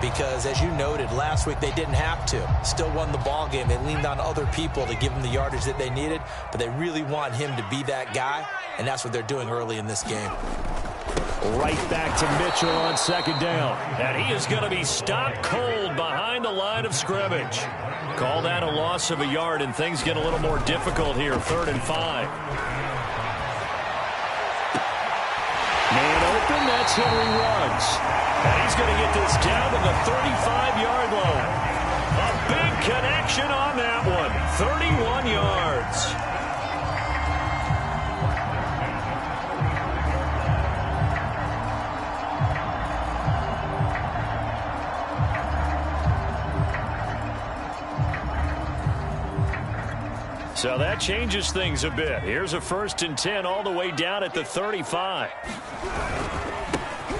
because, as you noted, last week they didn't have to. Still won the ball game. They leaned on other people to give them the yardage that they needed, but they really want him to be that guy, and that's what they're doing early in this game. Right back to Mitchell on second down. And he is going to be stopped cold behind the line of scrimmage. Call that a loss of a yard, and things get a little more difficult here. 3rd and 5. Man open, that's Henry Ruggs. And he's going to get this down to the 35-yard line. A big connection on that one. 31 yards. So that changes things a bit. Here's a 1st and 10 all the way down at the 35.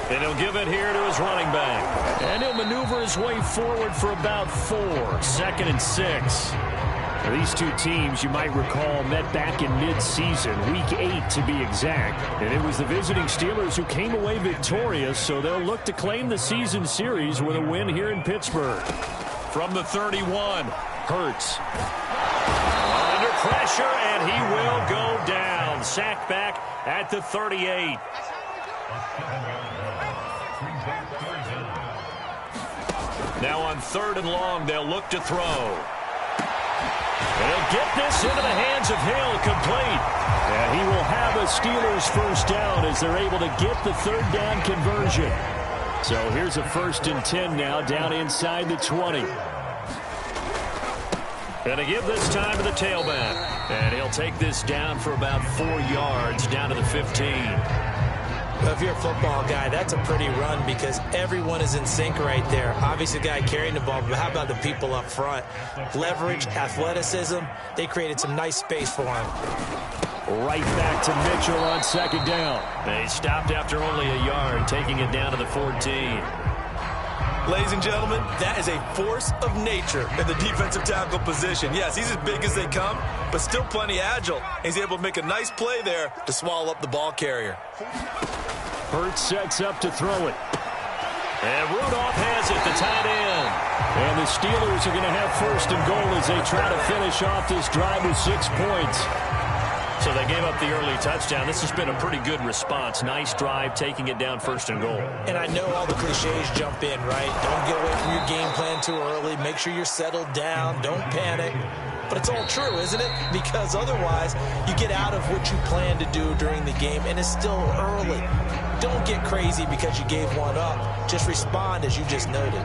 And he'll give it here to his running back. And he'll maneuver his way forward for about 4. 2nd and 6. Now, these two teams, you might recall, met back in mid-season, week 8 to be exact. And it was the visiting Steelers who came away victorious, so they'll look to claim the season series with a win here in Pittsburgh. From the 31, Hurts. Pressure, and he will go down. Sacked back at the 38. Now on 3rd and long, they'll look to throw. And he'll get this into the hands of Hill, complete. And he will have a Steelers first down as they're able to get the 3rd down conversion. So here's a 1st and 10 now down inside the 20. And to give this time to the tailback. And he'll take this down for about 4 yards down to the 15. Well, if you're a football guy, that's a pretty run because everyone is in sync right there. Obviously, the guy carrying the ball, but how about the people up front? Leverage, athleticism, they created some nice space for him. Right back to Mitchell on 2nd down. They stopped after only a yard, taking it down to the 14. Ladies and gentlemen, that is a force of nature in the defensive tackle position. Yes, he's as big as they come, but still plenty agile. He's able to make a nice play there to swallow up the ball carrier. Hurts sets up to throw it. And Rudolph has it, the tight end. And the Steelers are going to have 1st and goal as they try to finish off this drive with 6 points. So they gave up the early touchdown. This has been a pretty good response. Nice drive, taking it down 1st and goal. And I know all the cliches jump in, right? Don't get away from your game plan too early. Make sure you're settled down. Don't panic. But it's all true, isn't it? Because otherwise, you get out of what you plan to do during the game, and it's still early. Don't get crazy because you gave one up. Just respond as you just noted.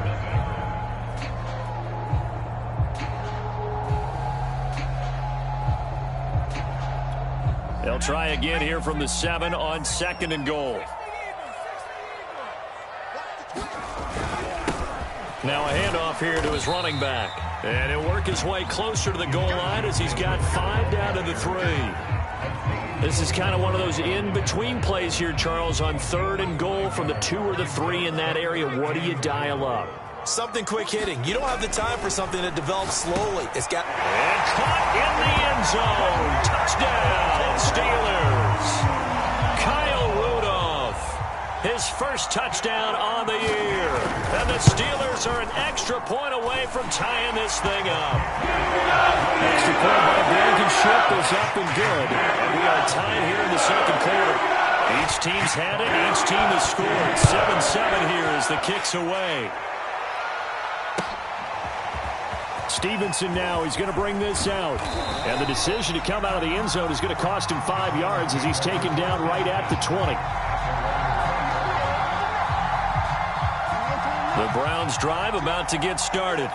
They'll try again here from the 7 on 2nd and goal. Now a handoff here to his running back. And he'll work his way closer to the goal line as he's got 5 down to the 3. This is kind of one of those in-between plays here, Charles, on 3rd and goal from the 2 or the 3 in that area. What do you dial up? Something quick hitting. You don't have the time for something that develops slowly. It's got... And caught in the end zone. Touchdown, Steelers. Kyle Rudolph, his first touchdown on the year. And the Steelers are an extra point away from tying this thing up. Extra point by Blankenship is up and good. We are tied here in the 2nd quarter. Each team's had it. Each team has scored. 7-7 here as the kick's away. Stevenson now, he's going to bring this out. And the decision to come out of the end zone is going to cost him 5 yards as he's taken down right at the 20. The Browns drive about to get started.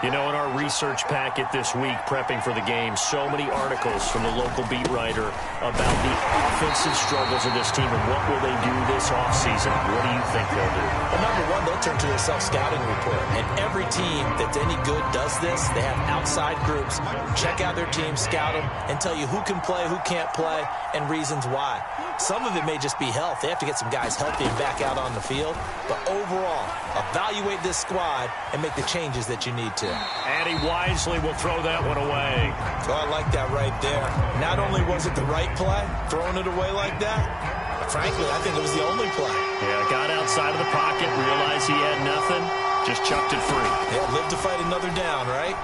You know, in our research packet this week, prepping for the game, so many articles from the local beat writer about the offensive struggles of this team and what will they do this offseason. What do you think they'll do? Well, number one, they'll turn to their self-scouting report. And every team that's any good does this. They have outside groups. Check out their team, scout them, and tell you who can play, who can't play, and reasons why. Some of it may just be health. They have to get some guys healthy and back out on the field. But overall, evaluate this squad and make the changes that you need to. And he wisely will throw that one away. Oh, I like that right there. Not only was it the right play, throwing it away like that, but frankly, I think it was the only play. Yeah, got outside of the pocket, realized he had nothing, Just chucked it free. Yeah, live to fight another down, right?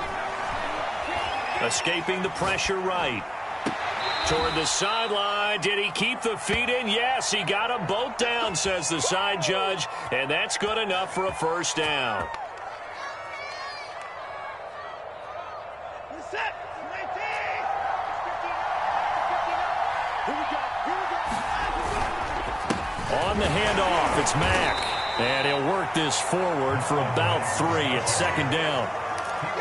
Escaping the pressure right. Toward the sideline. Did he keep the feet in? Yes, he got them both down, says the side judge. And that's good enough for a first down. On the handoff, it's Mack. And he'll work this forward for about 3 at second down.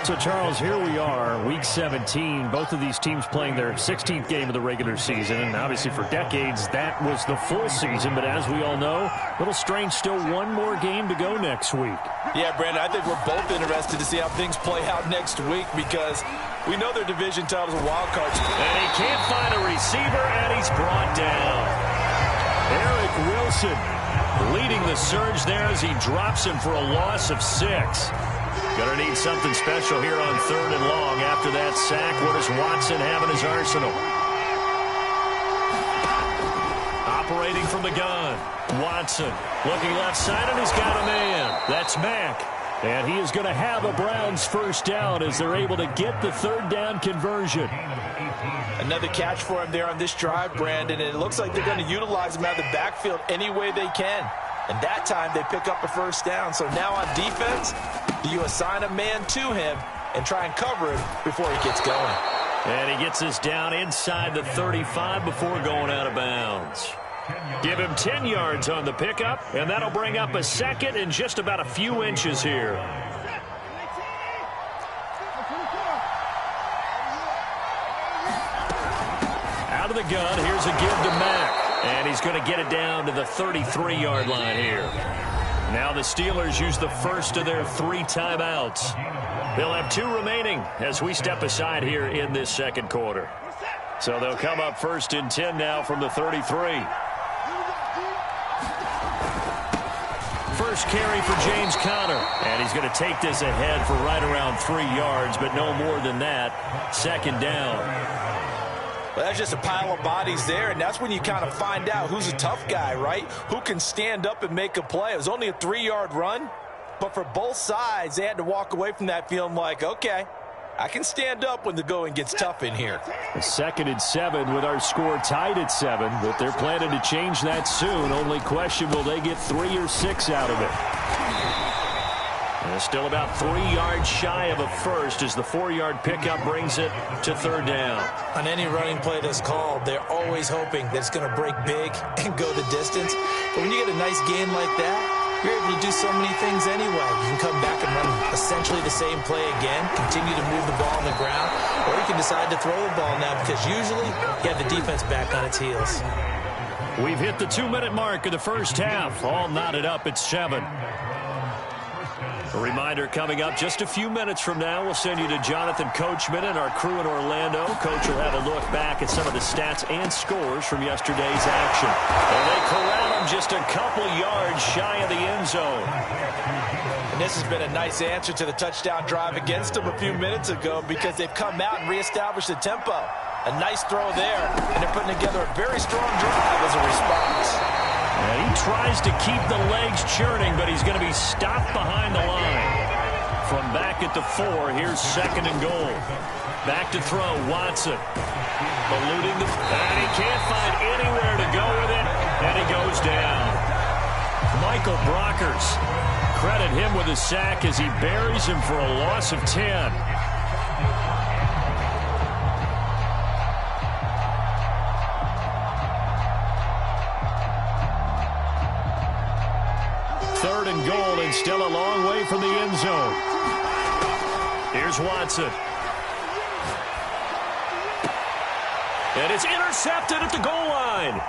So, Charles, here we are, Week 17. Both of these teams playing their 16th game of the regular season. And obviously for decades, that was the full season. But as we all know, a little strange, still one more game to go next week. Yeah, Brandon, I think we're both interested to see how things play out next week because we know their division titles are wild cards. And he can't find a receiver, and he's brought down. Eric Wilson leading the surge there as he drops him for a loss of 6. Going to need something special here on 3rd and long. After that sack, what does Watson have in his arsenal? Operating from the gun. Watson looking left side, and he's got a man. That's Mack. And he is going to have a Browns first down as they're able to get the 3rd down conversion. Another catch for him there on this drive, Brandon, and it looks like they're going to utilize him out of the backfield any way they can. And that time they pick up a first down. So now on defense, do you assign a man to him and try and cover him before he gets going? And he gets us down inside the 35 before going out of bounds. Give him 10 yards on the pickup, and that'll bring up a second and just about a few inches here. Out of the gun, here's a give to Mack. And he's going to get it down to the 33-yard line here. Now the Steelers use the first of their 3 timeouts. They'll have 2 remaining as we step aside here in this second quarter. So they'll come up 1st and 10 now from the 33. First carry for James Conner. And he's going to take this ahead for right around 3 yards, but no more than that. 2nd down. Well, that's just a pile of bodies there, and that's when you kind of find out who's a tough guy, right? Who can stand up and make a play. It was only a 3-yard run, but for both sides, they had to walk away from that feeling like, okay, I can stand up when the going gets tough in here. 2nd and 7 with our score tied at 7, but they're planning to change that soon. Only question, will they get 3 or 6 out of it? And still about 3 yards shy of a first as the 4-yard pickup brings it to 3rd down. On any running play that's called, they're always hoping that it's going to break big and go the distance. But when you get a nice gain like that, you're able to do so many things anyway. You can come back and run essentially the same play again, continue to move the ball on the ground, or you can decide to throw the ball now because usually you have the defense back on its heels. We've hit the 2-minute mark of the first half. All knotted up at 7. A reminder coming up just a few minutes from now. We'll send you to Jonathan Coachman and our crew in Orlando. Coach will have a look back at some of the stats and scores from yesterday's action. And they corral him just a couple yards shy of the end zone. And this has been a nice answer to the touchdown drive against them a few minutes ago because they've come out and reestablished the tempo. A nice throw there, and they're putting together a very strong drive as a response. And he tries to keep the legs churning, but he's going to be stopped behind the line. From back at the 4, here's 2nd and goal. Back to throw, Watson. Eluding and he can't find anywhere to go with it, and he goes down. Michael Brockers, credit him with a sack as he buries him for a loss of 10. Third and goal, and still a long way from the end zone. Here's Watson. And it's intercepted at the goal line.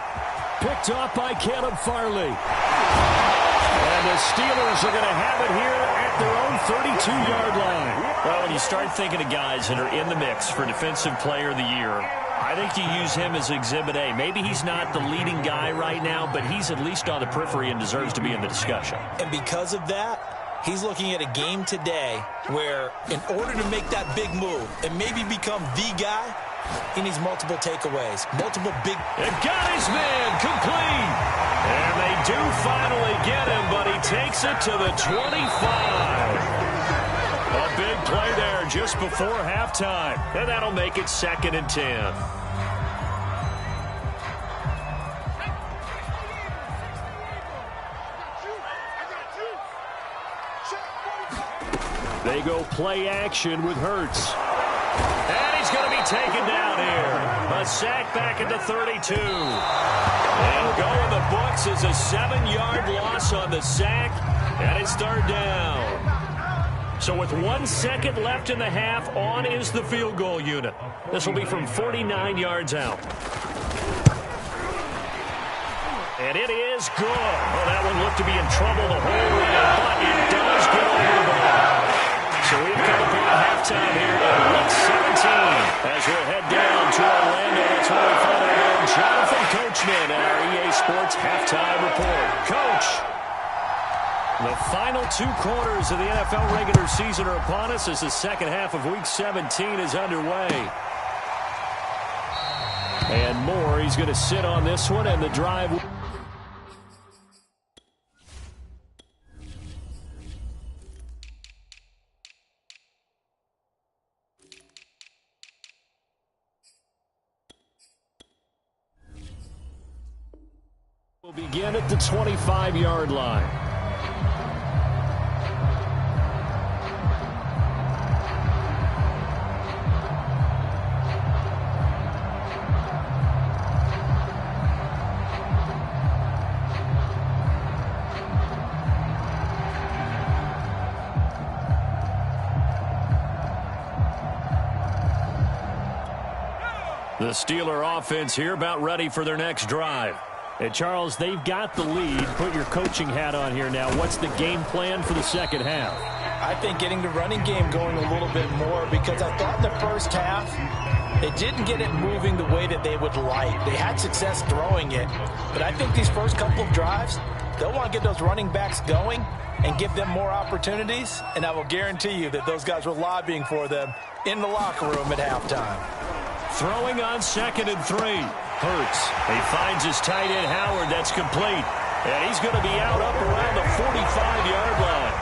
Picked off by Caleb Farley. And the Steelers are going to have it here at their own 32-yard line. Well, when you start thinking of guys that are in the mix for Defensive Player of the Year, I think you use him as Exhibit A. Maybe he's not the leading guy right now, but he's at least on the periphery and deserves to be in the discussion. And because of that, he's looking at a game today where in order to make that big move and maybe become the guy, he needs multiple takeaways, multiple big... And got his man complete. And they do finally get him, but he takes it to the 25. A big play there just before halftime. And that'll make it 2nd and 10. They go play action with Hurts. And he's going to be taken down here. A sack back at the 32. And going the books is a 7-yard loss on the sack. And it's 3rd down. So with 1 second left in the half, on is the field goal unit. This will be from 49 yards out. And it is good. Oh, that one looked to be in trouble the whole way, but it does get over the bar. So we've come upon halftime here in Week 17. As we'll head down to Orlando, that's where we find our man Jonathan Coachman at our EA Sports Halftime Report. Coach, the final 2 quarters of the NFL regular season are upon us as the second half of Week 17 is underway. And more, he's going to sit on this one, and the drive will begin at the 25-yard line. The Steeler offense here about ready for their next drive. And Charles, they've got the lead. Put your coaching hat on here now. What's the game plan for the second half? I think getting the running game going a little bit more, because I thought in the first half they didn't get it moving the way that they would like. They had success throwing it, but I think these first couple of drives, they'll want to get those running backs going and give them more opportunities, and I will guarantee you that those guys were lobbying for them in the locker room at halftime. Throwing on 2nd and 3. Hurts. He finds his tight end, Howard. That's complete. And he's going to be out up around the 45-yard line.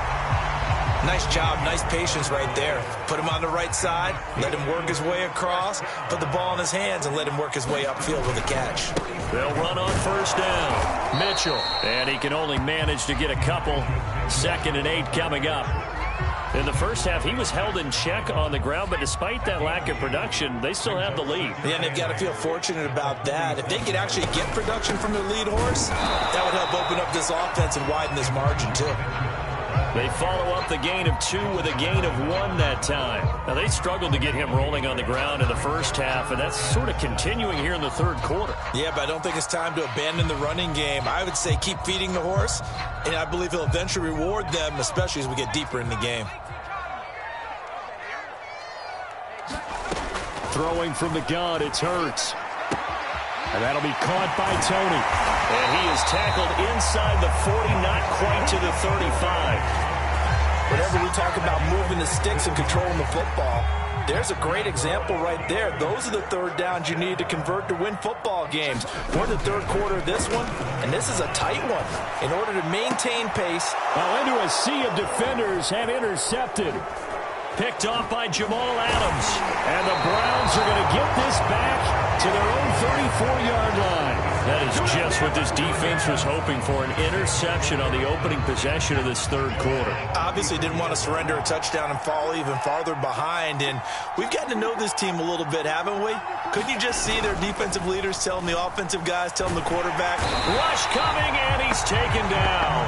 Nice job. Nice patience right there. Put him on the right side. Let him work his way across. Put the ball in his hands and let him work his way upfield with a catch. They'll run on 1st down. Mitchell. And he can only manage to get a couple. 2nd and 8 coming up. In the first half, he was held in check on the ground, but despite that lack of production, they still have the lead. Yeah, and they've got to feel fortunate about that. If they could actually get production from their lead horse, that would help open up this offense and widen this margin, too. They follow up the gain of 2 with a gain of 1 that time. Now, they struggled to get him rolling on the ground in the first half, and that's sort of continuing here in the 3rd quarter. Yeah, but I don't think it's time to abandon the running game. I would say keep feeding the horse, and I believe he'll eventually reward them, especially as we get deeper in the game. Throwing from the gun, it's Hurts. And that'll be caught by Tony. And he is tackled inside the 40, not quite to the 35. Whenever we talk about moving the sticks and controlling the football, there's a great example right there. Those are the 3rd downs you need to convert to win football games. We're in the 3rd quarter of this one, and this is a tight one. In order to maintain pace. Well, into a sea of defenders and intercepted. Picked off by Jamal Adams. And the Browns are going to get this back to their own 34-yard line. That is just what this defense was hoping for, an interception on the opening possession of this 3rd quarter. Obviously didn't want to surrender a touchdown and fall even farther behind. And we've gotten to know this team a little bit, haven't we? Couldn't you just see their defensive leaders telling the offensive guys, telling the quarterback? Rush coming, and he's taken down.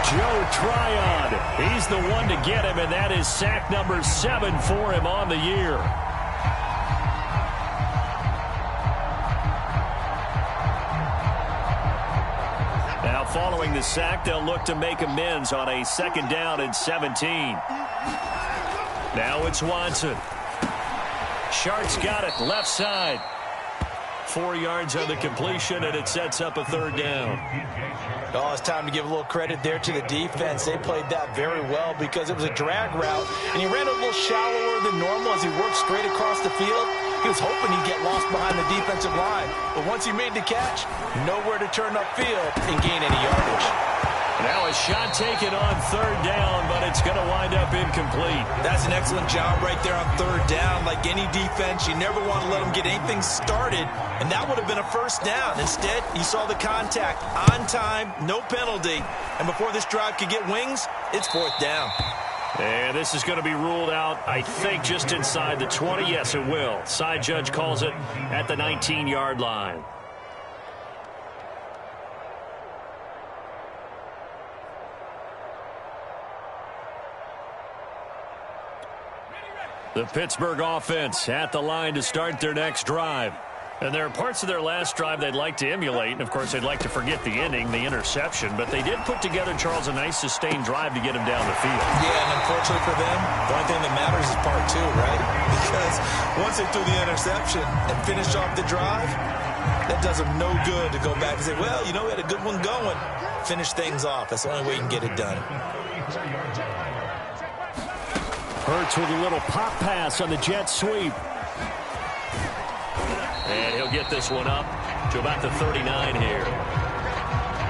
Joe Tryon, he's the one to get him, and that is sack number 7 for him on the year. Now following the sack, they'll look to make amends on a 2nd down and 17. Now it's Watson. Shart's got it, left side. 4 yards on the completion, and it sets up a 3rd down. Oh, it's time to give a little credit there to the defense. They played that very well because it was a drag route, and he ran a little shallower than normal as he worked straight across the field. He was hoping he'd get lost behind the defensive line, but once he made the catch, nowhere to turn upfield and gain any yardage. Now a shot taken on 3rd down, but it's it's going to wind up incomplete. That's an excellent job right there on third down. Like any defense, you never want to let them get anything started, and that would have been a first down. Instead, you saw the contact on time, no penalty, and before this drive could get wings, it's fourth down. And this is going to be ruled out, I think, just inside the 20. Yes, it will. Side judge calls it at the 19-yard line. The Pittsburgh offense at the line to start their next drive. And there are parts of their last drive they'd like to emulate. And, of course, they'd like to forget the ending, the interception. But they did put together, Charles, a nice sustained drive to get him down the field. Yeah, and unfortunately for them, the only thing that matters is part two, right? Because once they threw the interception and finished off the drive, that does them no good to go back and say, well, you know, we had a good one going. Finish things off. That's the only way you can get it done. Hurts with a little pop pass on the jet sweep. And he'll get this one up to about the 39 here.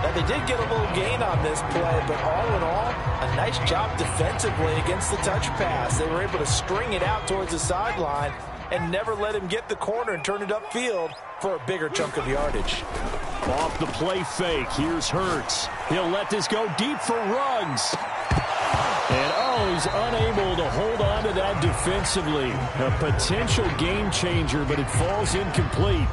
Now, they did get a little gain on this play, but all in all, a nice job defensively against the touch pass. They were able to string it out towards the sideline and never let him get the corner and turn it upfield for a bigger chunk of yardage. Off the play fake, here's Hurts. He'll let this go deep for Ruggs. And, he's unable to hold on to that defensively. A potential game changer, but it falls incomplete.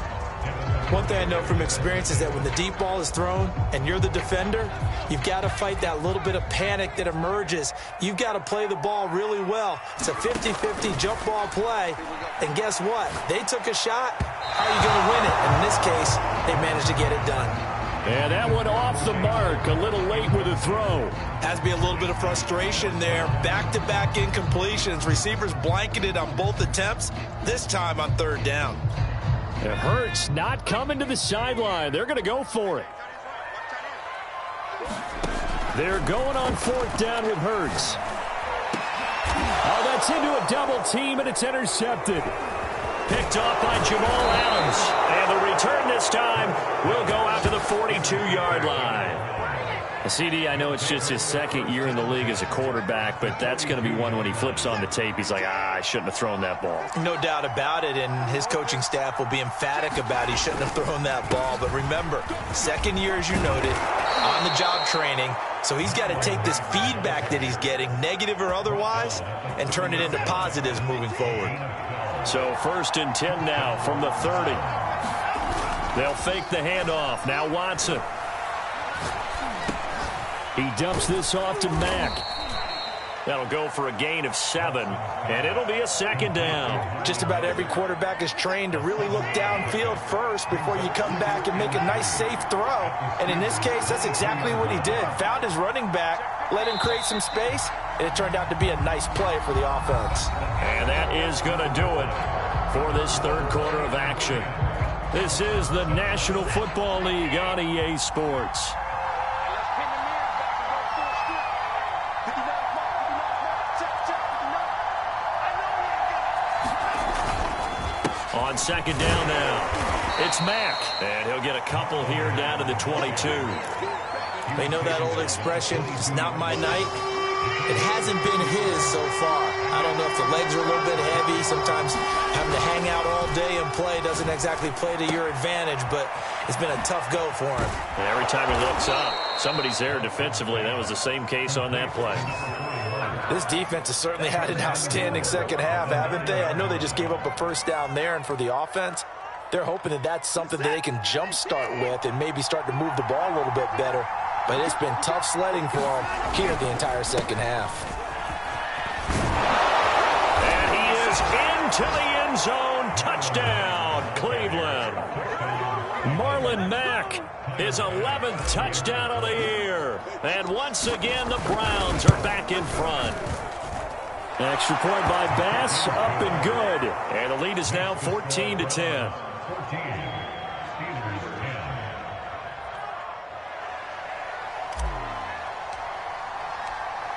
One thing I know from experience is that when the deep ball is thrown and you're the defender, you've got to fight that little bit of panic that emerges. You've got to play the ball really well. It's a 50-50 jump ball play. And guess what? They took a shot. How are you going to win it? And in this case, they managed to get it done. And that one off the mark, a little late with a throw. Has to be a little bit of frustration there. Back-to-back incompletions. Receivers blanketed on both attempts, this time on third down. It hurts not coming to the sideline. They're going to go for it. They're going on fourth down with Hurts. Oh, that's into a double team, and it's intercepted. Picked off by Jamal Adams. And the return this time will go out to the 42-yard line. CD, I know it's just his second year in the league as a quarterback, but that's going to be one when he flips on the tape. He's like, I shouldn't have thrown that ball. No doubt about it, and his coaching staff will be emphatic about he shouldn't have thrown that ball. But remember, second year, as you noted, on-the-job training, so he's got to take this feedback that he's getting, negative or otherwise, and turn it into positives moving forward. So 1st and 10 now from the 30. They'll fake the handoff. Now Watson. He dumps this off to Mack. That'll go for a gain of 7, and it'll be a second down. Just about every quarterback is trained to really look downfield first before you come back and make a nice, safe throw. And in this case, that's exactly what he did. Found his running back, let him create some space, and it turned out to be a nice play for the offense. And that is going to do it for this third quarter of action. This is the National Football League on EA Sports. On second down now, it's Mack. And he'll get a couple here down to the 22. They know that old expression, it's not my night. It hasn't been his so far. I don't know if the legs are a little bit heavy. Sometimes having to hang out all day and play doesn't exactly play to your advantage, but it's been a tough go for him. And every time he looks up, somebody's there defensively. That was the same case on that play. This defense has certainly had an outstanding second half, haven't they? I know they just gave up a first down there, and for the offense, they're hoping that that's something that they can jumpstart with and maybe start to move the ball a little bit better. But it's been tough sledding for them here the entire second half. And he is into the end zone. Touchdown, Cleveland. Marlon Mack, his 11th touchdown of the year. And once again, the Browns are back in front. Extra point by Bass, up and good. And the lead is now 14-10.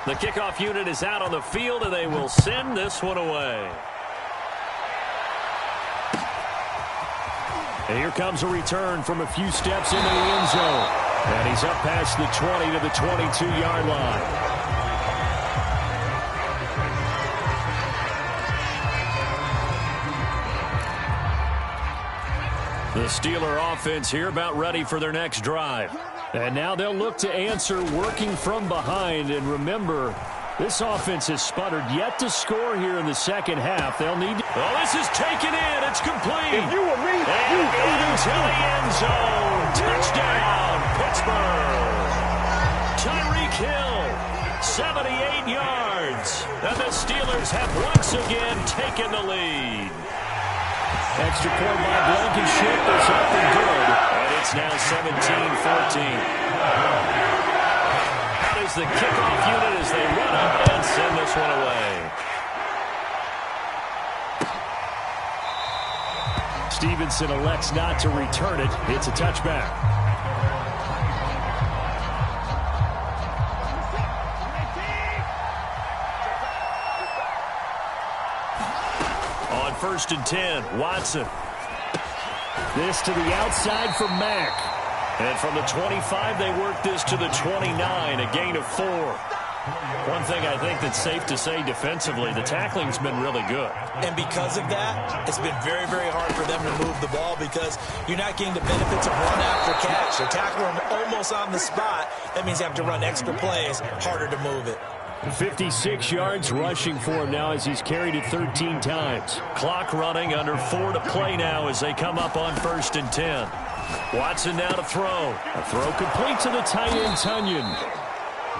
The kickoff unit is out on the field, and they will send this one away. And here comes a return from a few steps into the end zone. And he's up past the 20 to the 22-yard line. The Steeler offense here about ready for their next drive. And now they'll look to answer working from behind. And remember, this offense has sputtered yet to score here in the second half. They'll need to... Oh, this is taken in. It's complete. If you were me, and into the end zone. Touchdown, Pittsburgh. Tyreek Hill, 78 yards. And the Steelers have once again taken the lead. Extra point by Blankenship is up and good. And it's now 17-14. That is the kickoff unit as they run up and send this one away. Stevenson elects not to return it. It's a touchback. On 1st and 10, Watson. This to the outside for Mack. And from the 25, they work this to the 29, a gain of 4. One thing I think that's safe to say defensively, the tackling's been really good. And because of that, it's been very, very hard for them to move the ball because you're not getting the benefits of run after catch. They tackle them almost on the spot. That means you have to run extra plays, harder to move it. 56 yards rushing for him now as he's carried it 13 times. Clock running, under 4 to play now as they come up on 1st and 10. Watson now to throw. A throw complete to the tight end, Tunyon.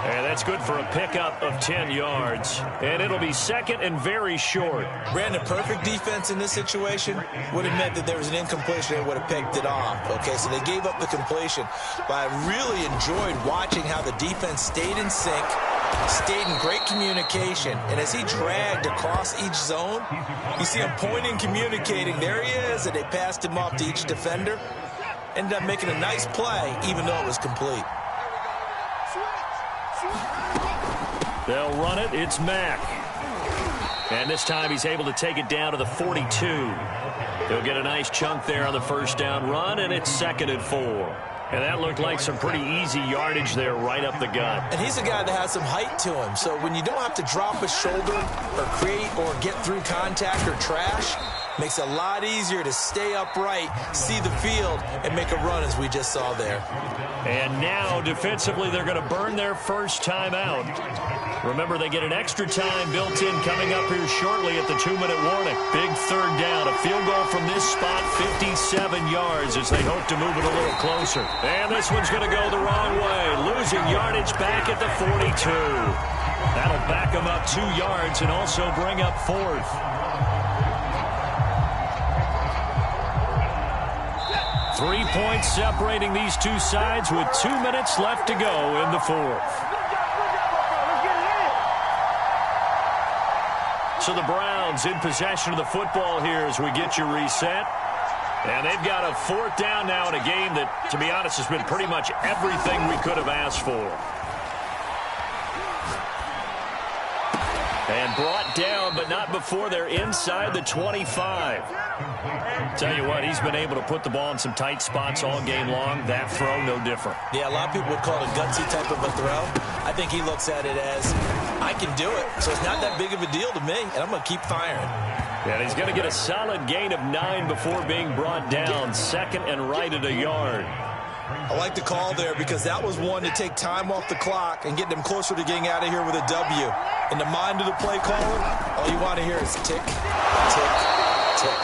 And that's good for a pickup of 10 yards. And it'll be second and very short. Brandon, perfect defense in this situation would have meant that there was an incompletion. They would have picked it off. Okay, so they gave up the completion. But I really enjoyed watching how the defense stayed in sync, stayed in great communication. And as he dragged across each zone, you see him pointing, communicating. There he is, and they passed him off to each defender. Ended up making a nice play, even though it was complete. They'll run it. It's Mack. And this time he's able to take it down to the 42. He'll get a nice chunk there on the first down run, and it's 2nd and 4. And that looked like some pretty easy yardage there right up the gut. And he's a guy that has some height to him. So when you don't have to drop a shoulder or create or get through contact or trash, makes it a lot easier to stay upright, see the field, and make a run as we just saw there. And now, defensively, they're going to burn their first time out. Remember, they get an extra time built in coming up here shortly at the 2-minute warning. Big 3rd down. A field goal from this spot, 57 yards as they hope to move it a little closer. And this one's going to go the wrong way. Losing yardage back at the 42. That'll back them up 2 yards and also bring up 4th. 3 points separating these two sides with 2 minutes left to go in the 4th. So the Browns in possession of the football here as we get you reset. And they've got a 4th down now in a game that, to be honest, has been pretty much everything we could have asked for. And brought down, but not before they're inside the 25. Tell you what, he's been able to put the ball in some tight spots all game long. That throw, no different. Yeah, a lot of people would call it a gutsy type of a throw. I think he looks at it as, I can do it, so it's not that big of a deal to me, and I'm going to keep firing. And he's going to get a solid gain of 9 before being brought down. 2nd and right at a yard. I like the call there because that was one to take time off the clock and get them closer to getting out of here with a W. In the mind of the play caller, all you want to hear is tick, tick, tick.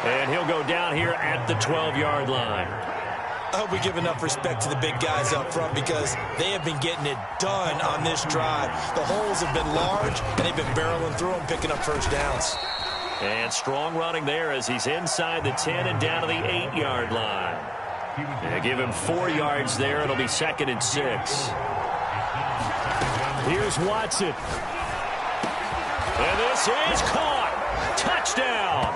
And he'll go down here at the 12-yard line. I hope we give enough respect to the big guys up front because they have been getting it done on this drive. The holes have been large, and they've been barreling through them, picking up first downs. And strong running there as he's inside the 10 and down to the 8-yard line. They give him 4 yards there. It'll be 2nd and 6. Here's Watson. And this is caught. Touchdown.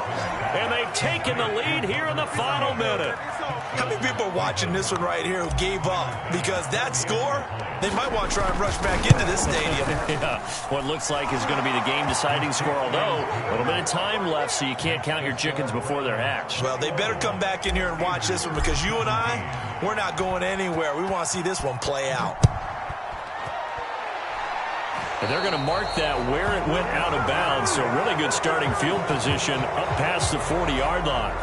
And they've taken the lead here in the final minute. How many people are watching this one right here who gave up? Because that score, they might want to try and rush back into this stadium. Yeah, what looks like is going to be the game-deciding score, although a little bit of time left, so you can't count your chickens before they're hatched. Well, they better come back in here and watch this one because you and I, we're not going anywhere. We want to see this one play out. And they're going to mark that where it went out of bounds, so really good starting field position up past the 40-yard line.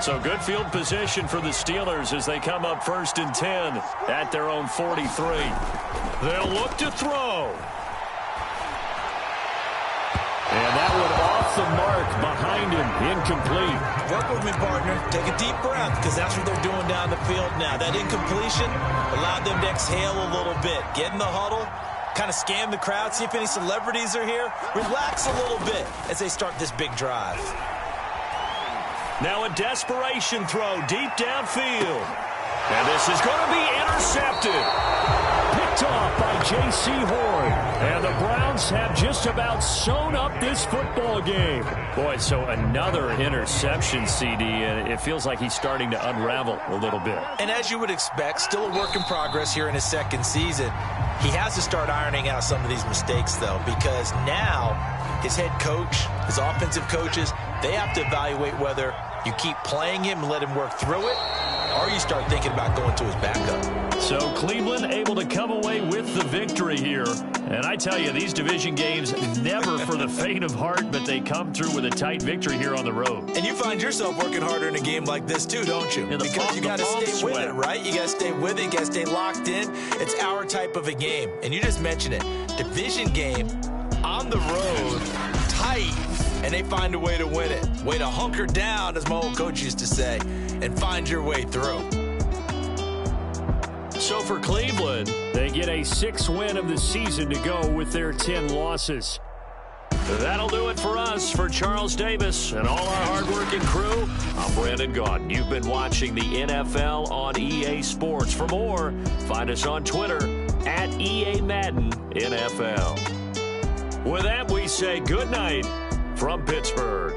So good field position for the Steelers as they come up 1st and 10 at their own 43. They'll look to throw. And that one off the mark behind him, incomplete. Work with me, partner. Take a deep breath, because that's what they're doing down the field now. That incompletion allowed them to exhale a little bit. Get in the huddle, kind of scan the crowd, see if any celebrities are here. Relax a little bit as they start this big drive. Now a desperation throw deep downfield. And this is going to be intercepted. Picked off by J.C. Horn. And the Browns have just about sewn up this football game. Boy, so another interception, CD, and it feels like he's starting to unravel a little bit. And as you would expect, still a work in progress here in his second season. He has to start ironing out some of these mistakes, though, because now his head coach, his offensive coaches, they have to evaluate whether you keep playing him and let him work through it, or you start thinking about going to his backup. So Cleveland able to come away with the victory here. And I tell you, these division games never for the faint of heart, but they come through with a tight victory here on the road. And you find yourself working harder in a game like this too, don't you? Because you got to stay with it, right? You got to stay with it. You got to stay locked in. It's our type of a game. And you just mentioned it. Division game on the road, tight. And they find a way to win it. Way to hunker down, as my old coach used to say, and find your way through. So for Cleveland, they get a 6th win of the season to go with their 10 losses. That'll do it for us. For Charles Davis and all our hardworking crew, I'm Brandon Gaudin. You've been watching the NFL on EA Sports. For more, find us on Twitter at EA Madden NFL. With that, we say good night from Pittsburgh.